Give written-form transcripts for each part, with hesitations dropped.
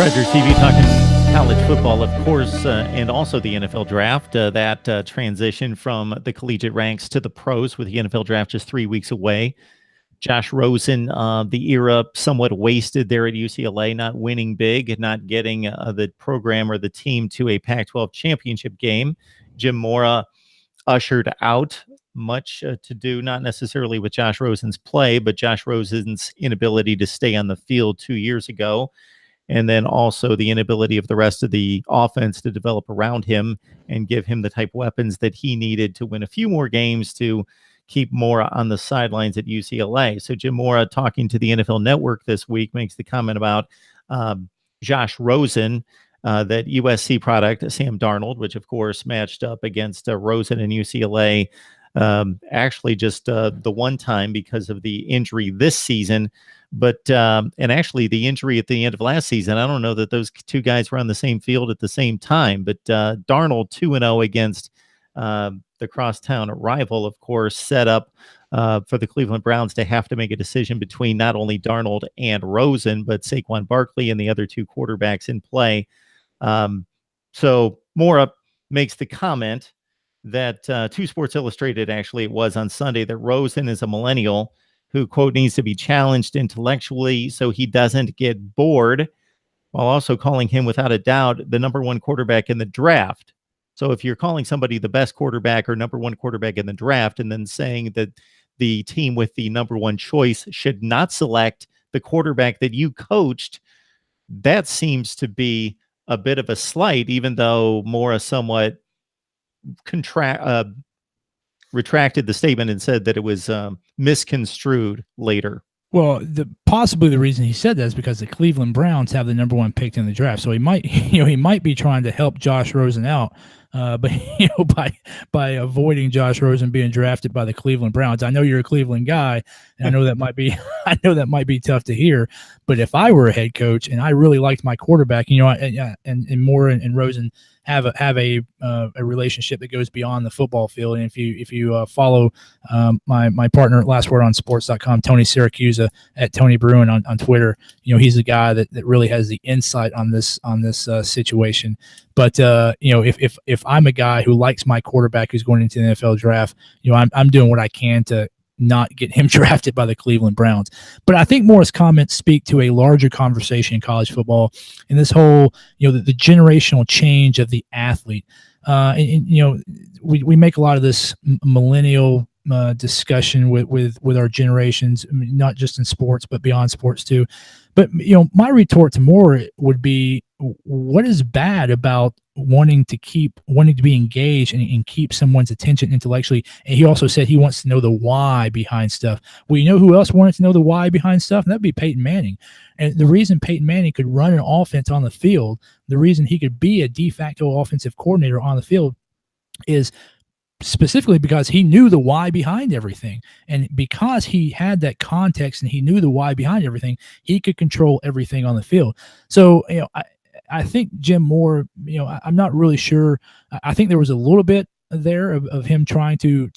MarkRogersTV TV talking college football, of course, and also the NFL draft. That transition from the collegiate ranks to the pros with the NFL draft just 3 weeks away. Josh Rosen, the era somewhat wasted there at UCLA, not winning big, not getting the program or the team to a Pac-12 championship game. Jim Mora ushered out much to do, not necessarily with Josh Rosen's play, but Josh Rosen's inability to stay on the field 2 years ago. And then also the inability of the rest of the offense to develop around him and give him the type of weapons that he needed to win a few more games to keep Mora on the sidelines at UCLA. So Jim Mora, talking to the NFL Network this week, makes the comment about Josh Rosen, that USC product, Sam Darnold, which of course matched up against Rosen and UCLA, actually just the one time because of the injury this season. But and actually the injury at the end of last season, I don't know that those two guys were on the same field at the same time. But Darnold 2-0 against the crosstown rival, of course, set up for the Cleveland Browns to have to make a decision between not only Darnold and Rosen, but Saquon Barkley and the other two quarterbacks in play. So Mora makes the comment that to Sports Illustrated, actually, it was on Sunday, that Rosen is a millennial who, quote, needs to be challenged intellectually so he doesn't get bored, while also calling him, without a doubt, the number one quarterback in the draft. So if you're calling somebody the best quarterback or number one quarterback in the draft and then saying that the team with the number one choice should not select the quarterback that you coached, that seems to be a bit of a slight, even though Mora somewhat retracted the statement and said that it was misconstrued later. Well, possibly the reason he said that is because the Cleveland Browns have the number one pick in the draft. So he might be trying to help Josh Rosen out, but by avoiding Josh Rosen being drafted by the Cleveland Browns. I know you're a Cleveland guy, and I know that might be tough to hear. But if I were a head coach and I really liked my quarterback, and Moore and Rosen have a relationship that goes beyond the football field. And if you follow my partner at lastwordonsports.com, Tony Siracusa at Tony Bruin on Twitter, he's the guy that really has the insight on this situation. But if I'm a guy who likes my quarterback who's going into the NFL draft, I'm doing what I can to not get him drafted by the Cleveland Browns. But I think Moore's comments speak to a larger conversation in college football and this whole, the generational change of the athlete. We make a lot of this millennial discussion with our generations, not just in sports, but beyond sports too. But, my retort to Moore would be, what is bad about wanting to be engaged and keep someone's attention intellectually? And he also said he wants to know the why behind stuff. Well, you know who else wanted to know the why behind stuff? And that'd be Peyton Manning. And the reason Peyton Manning could run an offense on the field, the reason he could be a de facto offensive coordinator on the field, is specifically because he knew the why behind everything. And because he had that context and he knew the why behind everything, he could control everything on the field. So, I think Jim Moore, I'm not really sure. I think there was a little bit there of him trying to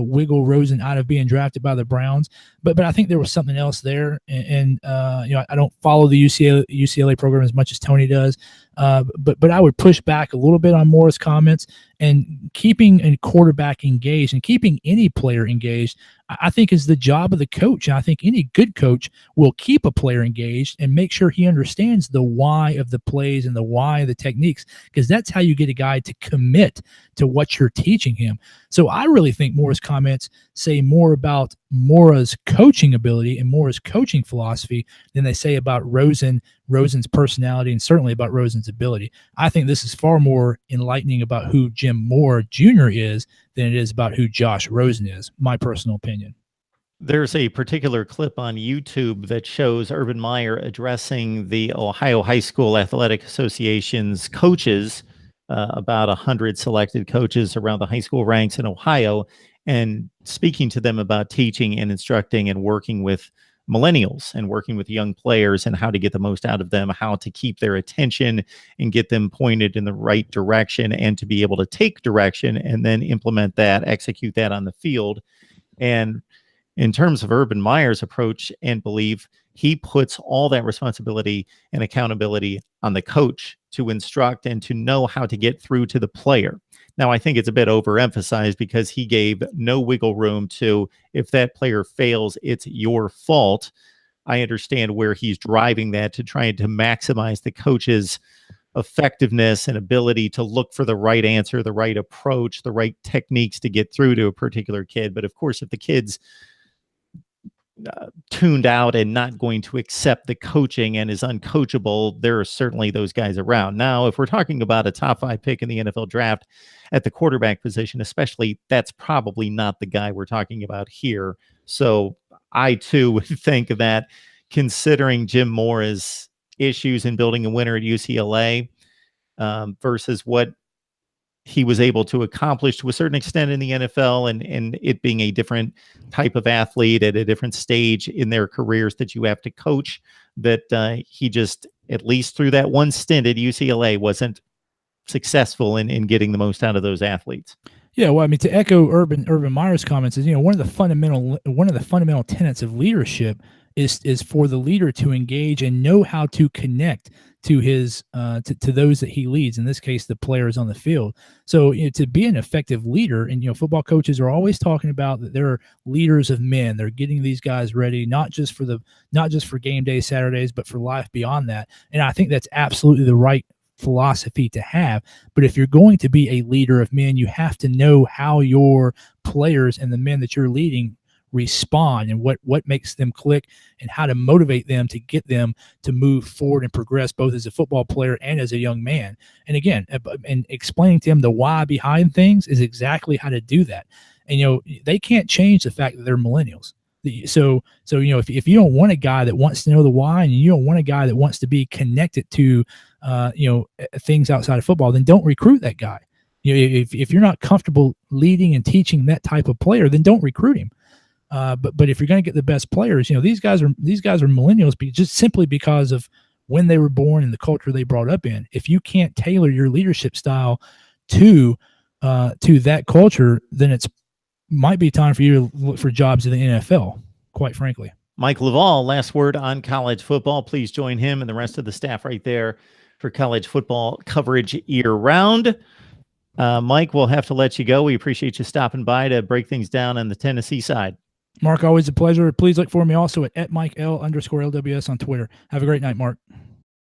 wiggle Rosen out of being drafted by the Browns, but I think there was something else there. And I don't follow the UCLA program as much as Tony does, but I would push back a little bit on Moore's comments. And keeping a quarterback engaged and keeping any player engaged, I think, is the job of the coach. And I think any good coach will keep a player engaged and make sure he understands the why of the plays and the why of the techniques, because that's how you get a guy to commit to what you're teaching him. So I really think Moore's comments say more about Mora's coaching ability and Mora's coaching philosophy than they say about Rosen's personality, and certainly about Rosen's ability. I think this is far more enlightening about who Jim Moore Jr. is than it is about who Josh Rosen is, my personal opinion. There's a particular clip on YouTube that shows Urban Meyer addressing the Ohio High School Athletic Association's coaches, about 100 selected coaches around the high school ranks in Ohio, and speaking to them about teaching and instructing and working with millennials and working with young players and how to get the most out of them, how to keep their attention and get them pointed in the right direction, and to be able to take direction and then implement that, execute that on the field. And In terms of Urban Meyer's approach and belief, he puts all that responsibility and accountability on the coach to instruct and to know how to get through to the player. Now, I think it's a bit overemphasized because he gave no wiggle room to, if that player fails, it's your fault. I understand where he's driving that to trying to maximize the coach's effectiveness and ability to look for the right answer, the right approach, the right techniques to get through to a particular kid. But of course, if the kid's tuned out and not going to accept the coaching and is uncoachable, there are certainly those guys around. Now, if we're talking about a top 5 pick in the NFL draft at the quarterback position, especially, that's probably not the guy we're talking about here. So I too would think that, considering Jim Moore's issues in building a winner at UCLA versus what he was able to accomplish to a certain extent in the NFL, and it being a different type of athlete at a different stage in their careers that you have to coach, that he just, at least through that one stint at UCLA, wasn't successful in getting the most out of those athletes. Yeah, well, I mean, to echo Urban Meyer's comments is, one of the fundamental tenets of leadership is for the leader to engage and know how to connect to his to those that he leads, in this case the players on the field. So to be an effective leader, and football coaches are always talking about that they're leaders of men. They're getting these guys ready not just for game day Saturdays, but for life beyond that. And I think that's absolutely the right philosophy to have. But if you're going to be a leader of men, you have to know how your players and the men that you're leading respond, and what makes them click, and how to motivate them to get them to move forward and progress, both as a football player and as a young man. And again, and explaining to them the why behind things is exactly how to do that. And they can't change the fact that they're millennials. So if you don't want a guy that wants to know the why, and you don't want a guy that wants to be connected to things outside of football, then don't recruit that guy. If you're not comfortable leading and teaching that type of player, then don't recruit him. But if you're going to get the best players, these guys are millennials just simply because of when they were born and the culture they brought up in. If you can't tailor your leadership style to that culture, then it's might be time for you to look for jobs in the NFL, quite frankly. Mike Laval, last word on college football. Please join him and the rest of the staff right there for college football coverage year-round. Mike, we'll have to let you go. We appreciate you stopping by to break things down on the Tennessee side. Mark, always a pleasure. Please look for me also at Mike L_LWS on Twitter. Have a great night, Mark.